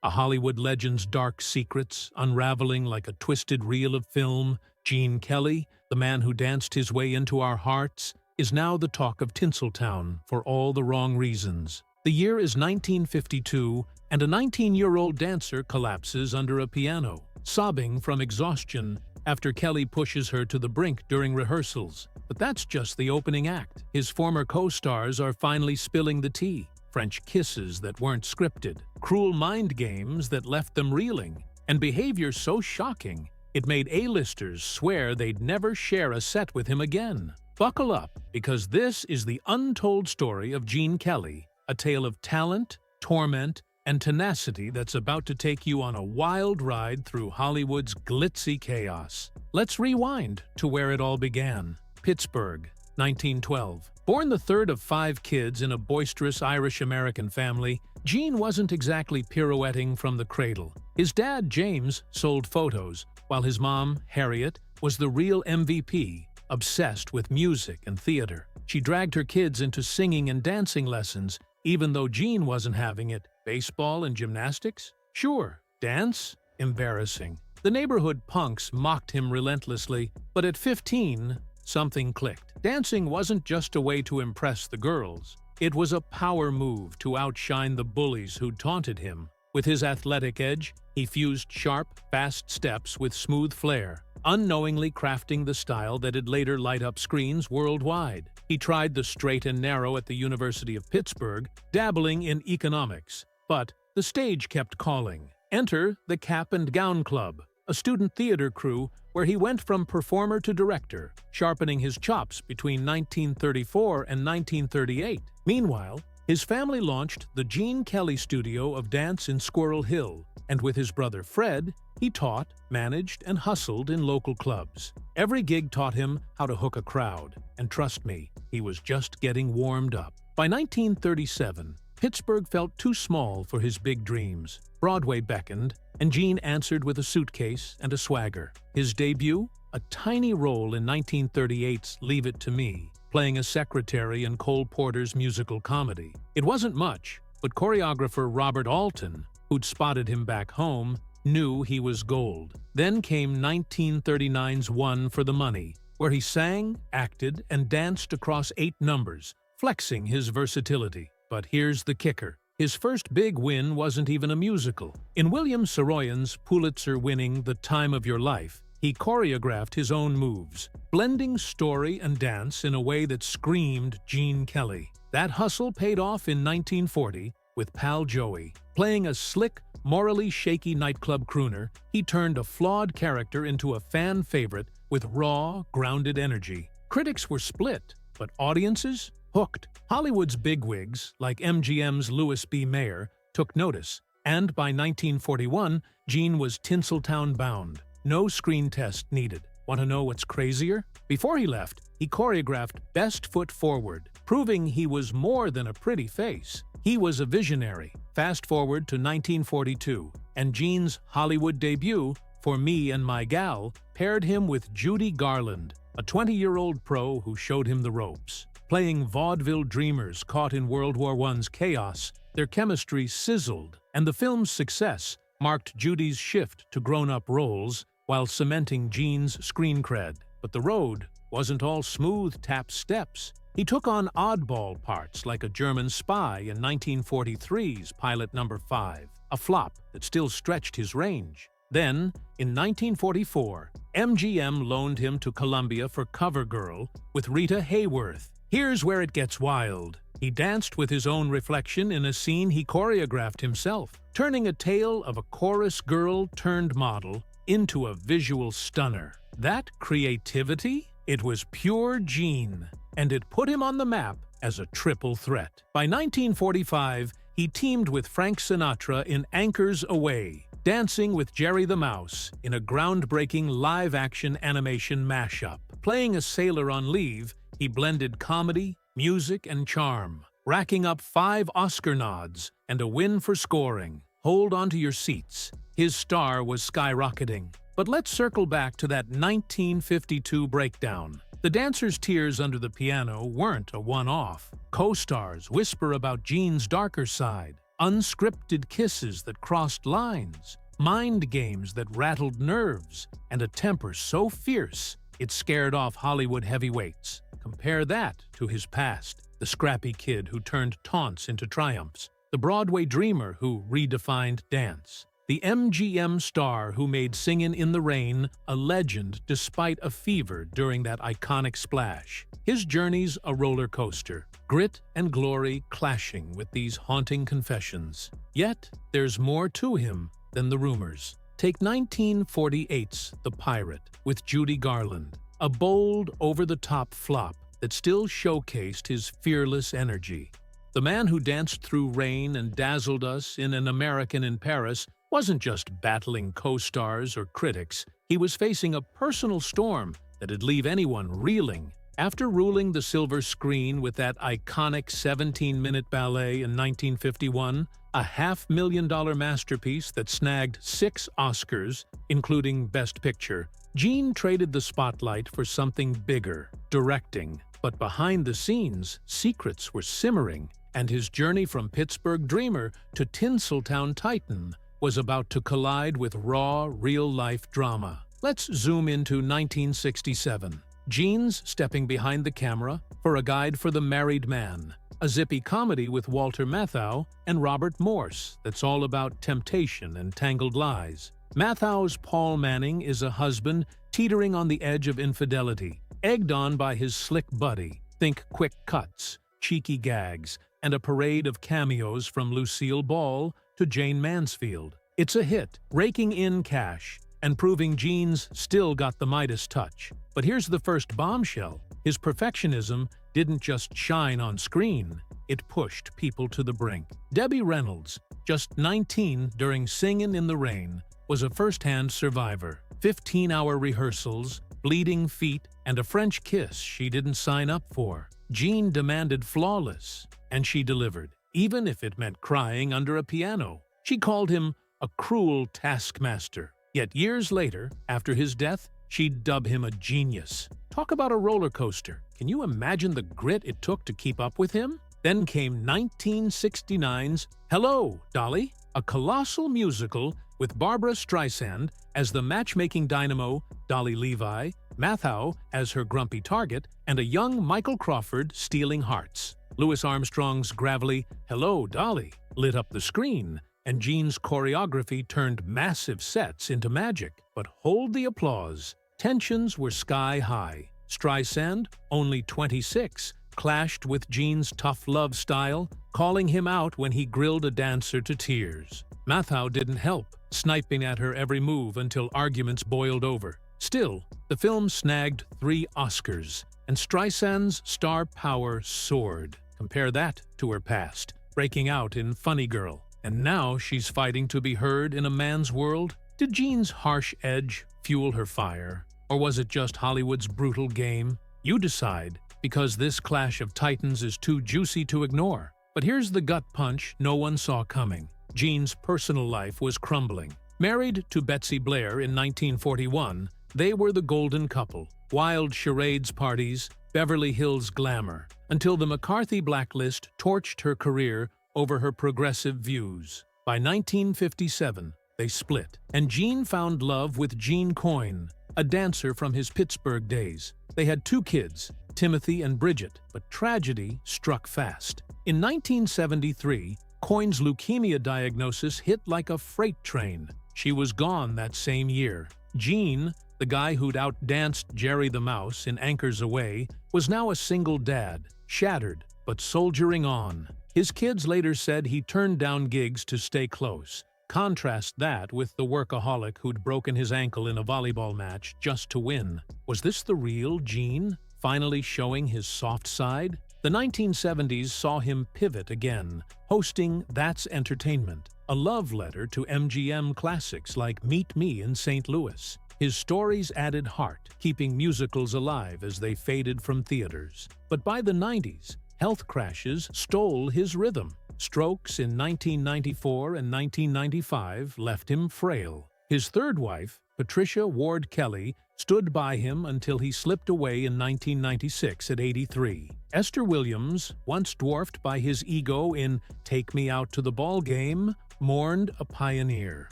A Hollywood legend's dark secrets unraveling like a twisted reel of film, Gene Kelly, the man who danced his way into our hearts, is now the talk of Tinseltown for all the wrong reasons. The year is 1952, and a 19-year-old dancer collapses under a piano, sobbing from exhaustion after Kelly pushes her to the brink during rehearsals. But that's just the opening act. His former co-stars are finally spilling the tea. French kisses that weren't scripted, cruel mind games that left them reeling, and behavior so shocking it made A-listers swear they'd never share a set with him again. Buckle up, because this is the untold story of Gene Kelly, a tale of talent, torment, and tenacity that's about to take you on a wild ride through Hollywood's glitzy chaos. Let's rewind to where it all began. Pittsburgh, 1912. Born the third of 5 kids in a boisterous Irish-American family, Gene wasn't exactly pirouetting from the cradle. His dad, James, sold photos, while his mom, Harriet, was the real MVP, obsessed with music and theater. She dragged her kids into singing and dancing lessons, even though Gene wasn't having it. Baseball and gymnastics? Sure. Dance? Embarrassing. The neighborhood punks mocked him relentlessly, but at 15, something clicked. Dancing wasn't just a way to impress the girls. It was a power move to outshine the bullies who taunted him. With his athletic edge, he fused sharp, fast steps with smooth flair, unknowingly crafting the style that'd later light up screens worldwide. He tried the straight and narrow at the University of Pittsburgh, dabbling in economics. But the stage kept calling. Enter the Cap and Gown Club, a student theater crew where he went from performer to director, sharpening his chops between 1934 and 1938. Meanwhile, his family launched the Gene Kelly Studio of Dance in Squirrel Hill, and with his brother Fred, he taught, managed, and hustled in local clubs. Every gig taught him how to hook a crowd, and trust me, he was just getting warmed up. By 1937, Pittsburgh felt too small for his big dreams. Broadway beckoned, and Gene answered with a suitcase and a swagger. His debut? A tiny role in 1938's Leave It to Me, playing a secretary in Cole Porter's musical comedy. It wasn't much, but choreographer Robert Alton, who'd spotted him back home, knew he was gold. Then came 1939's One for the Money, where he sang, acted, and danced across 8 numbers, flexing his versatility. But here's the kicker. His first big win wasn't even a musical. In William Saroyan's Pulitzer-winning The Time of Your Life, he choreographed his own moves, blending story and dance in a way that screamed Gene Kelly. That hustle paid off in 1940 with Pal Joey. Playing a slick, morally shaky nightclub crooner, he turned a flawed character into a fan favorite with raw, grounded energy. Critics were split, but audiences? Hooked. Hollywood's bigwigs, like MGM's Louis B. Mayer, took notice, and by 1941, Gene was Tinseltown bound. No screen test needed. Want to know what's crazier? Before he left, he choreographed Best Foot Forward, proving he was more than a pretty face. He was a visionary. Fast forward to 1942, and Gene's Hollywood debut, For Me and My Gal, paired him with Judy Garland, a 20-year-old pro who showed him the ropes. Playing vaudeville dreamers caught in World War I's chaos, their chemistry sizzled, and the film's success marked Judy's shift to grown-up roles while cementing Gene's screen cred. But the road wasn't all smooth tap steps. He took on oddball parts like a German spy in 1943's Pilot No. 5, a flop that still stretched his range. Then, in 1944, MGM loaned him to Columbia for CoverGirl with Rita Hayworth. Here's where it gets wild. He danced with his own reflection in a scene he choreographed himself, turning a tale of a chorus girl turned model into a visual stunner. That creativity? It was pure Gene, and it put him on the map as a triple threat. By 1945, he teamed with Frank Sinatra in Anchors Away, dancing with Jerry the Mouse in a groundbreaking live-action animation mashup. Playing a sailor on leave, he blended comedy, music, and charm, racking up 5 Oscar nods and a win for scoring. Hold onto your seats. His star was skyrocketing. But let's circle back to that 1952 breakdown. The dancer's tears under the piano weren't a one-off. Co-stars whisper about Gene's darker side. unscripted kisses that crossed lines, mind games that rattled nerves, and a temper so fierce it scared off Hollywood heavyweights. Compare that to his past, the scrappy kid who turned taunts into triumphs, the Broadway dreamer who redefined dance, the MGM star who made Singin' in the Rain a legend despite a fever during that iconic splash. His journey's a roller coaster, grit and glory clashing with these haunting confessions. Yet, there's more to him than the rumors. Take 1948's The Pirate with Judy Garland, a bold, over-the-top flop that still showcased his fearless energy. The man who danced through rain and dazzled us in An American in Paris wasn't just battling co-stars or critics. He was facing a personal storm that'd leave anyone reeling. After ruling the silver screen with that iconic 17-minute ballet in 1951, a $500,000 masterpiece that snagged 6 Oscars, including Best Picture, Gene traded the spotlight for something bigger, directing. But behind the scenes, secrets were simmering, and his journey from Pittsburgh dreamer to Tinseltown titan was about to collide with raw, real-life drama. Let's zoom into 1967. Gene's stepping behind the camera for A Guide for the Married Man, a zippy comedy with Walter Matthau and Robert Morse that's all about temptation and tangled lies. Matthau's Paul Manning is a husband teetering on the edge of infidelity, egged on by his slick buddy. Think quick cuts, cheeky gags, and a parade of cameos from Lucille Ball to Jane Mansfield. It's a hit, raking in cash and proving Gene's still got the Midas touch. But here's the first bombshell. His perfectionism didn't just shine on screen, it pushed people to the brink. Debbie Reynolds, just 19 during Singin' in the Rain, was a first-hand survivor. 15-hour rehearsals, bleeding feet, and a French kiss she didn't sign up for. Gene demanded flawless, and she delivered, even if it meant crying under a piano. She called him a cruel taskmaster. Yet years later, after his death, she'd dub him a genius. Talk about a roller coaster. Can you imagine the grit it took to keep up with him? Then came 1969's Hello, Dolly, a colossal musical with Barbra Streisand as the matchmaking dynamo Dolly Levi, Matthau as her grumpy target, and a young Michael Crawford stealing hearts. Louis Armstrong's gravelly Hello, Dolly lit up the screen, and Gene's choreography turned massive sets into magic. But hold the applause. Tensions were sky-high. Streisand, only 26, clashed with Gene's tough love style, calling him out when he grilled a dancer to tears. Matthau didn't help, sniping at her every move until arguments boiled over. Still, the film snagged 3 Oscars, and Streisand's star power soared. Compare that to her past, breaking out in Funny Girl. And now she's fighting to be heard in a man's world. Did Gene's harsh edge fuel her fire? Or was it just Hollywood's brutal game? You decide, because this clash of titans is too juicy to ignore. But here's the gut punch no one saw coming. Gene's personal life was crumbling. Married to Betsy Blair in 1941, they were the golden couple. Wild charades parties, Beverly Hills glamour, until the McCarthy blacklist torched her career over her progressive views. By 1957, they split, and Gene found love with Gene Coyne, a dancer from his Pittsburgh days. They had 2 kids, Timothy and Bridget, but tragedy struck fast. In 1973, Coyne's leukemia diagnosis hit like a freight train. She was gone that same year. Gene, the guy who'd outdanced Jerry the Mouse in Anchors Away, was now a single dad, shattered but soldiering on. His kids later said he turned down gigs to stay close. Contrast that with the workaholic who'd broken his ankle in a volleyball match just to win. Was this the real Gene, finally showing his soft side? The 1970s saw him pivot again, hosting That's Entertainment, a love letter to MGM classics like Meet Me in St. Louis. His stories added heart, keeping musicals alive as they faded from theaters. But by the 90s, health crashes stole his rhythm. Strokes in 1994 and 1995 left him frail. His third wife, Patricia Ward Kelly, stood by him until he slipped away in 1996 at 83. Esther Williams, once dwarfed by his ego in Take Me Out to the Ball Game, mourned a pioneer.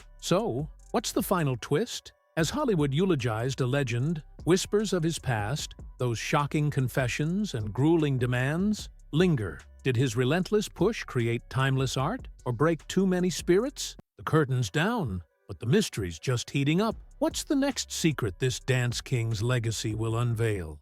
So, what's the final twist? As Hollywood eulogized a legend, whispers of his past, those shocking confessions and grueling demands, linger. Did his relentless push create timeless art or break too many spirits? The curtain's down, but the mystery's just heating up. What's the next secret this dance king's legacy will unveil?